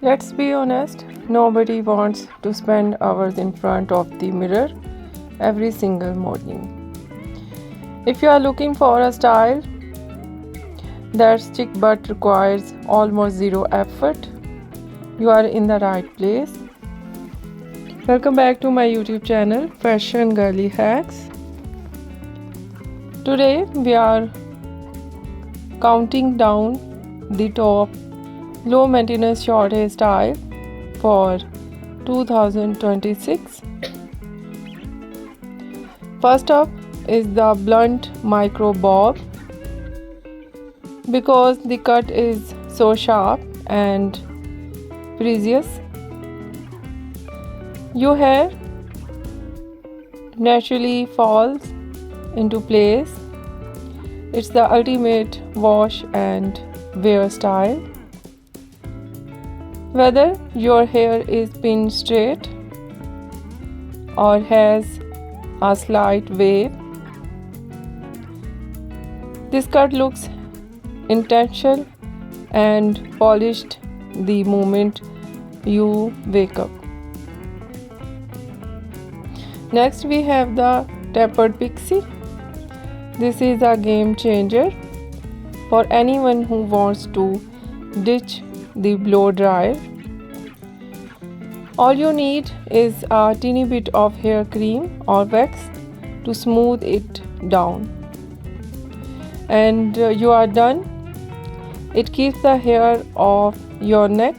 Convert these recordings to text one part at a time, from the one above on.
Let's be honest, nobody wants to spend hours in front of the mirror every single morning. If you are looking for a style that's chic but requires almost zero effort, you are in the right place. Welcome back to my YouTube channel, Fashion Girly Hacks. Today we are counting down the top low maintenance short hairstyle for 2026. First up is the blunt micro bob. Because the cut is so sharp and precious, your hair naturally falls into place. It's the ultimate wash and wear style. Whether your hair is pinned straight or has a slight wave, this cut looks intentional and polished the moment you wake up. Next, we have the tapered pixie. This is a game changer for anyone who wants to ditch the blow dryer. All you need is a teeny bit of hair cream or wax to smooth it down, and you are done. It keeps the hair off your neck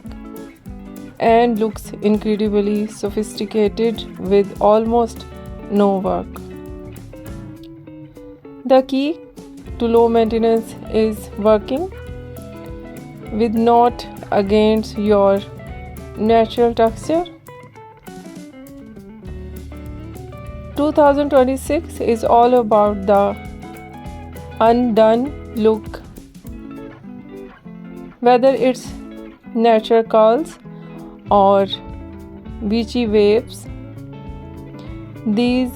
and looks incredibly sophisticated with almost no work. The key to low maintenance is working with not against your natural texture. 2026 is all about the undone look. Whether it's natural curls or beachy waves, these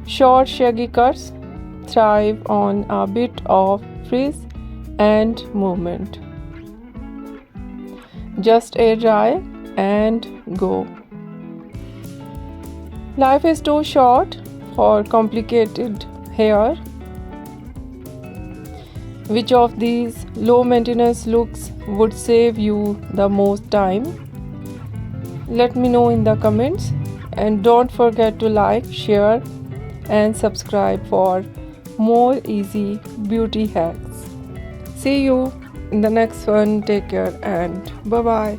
short shaggy cuts thrive on a bit of frizz and movement. Just air dry and go. Life is too short for complicated hair. Which of these low maintenance looks would save you the most time? Let me know in the comments, and don't forget to like, share and subscribe for more easy beauty hacks. See you in the next one. Take care and bye bye.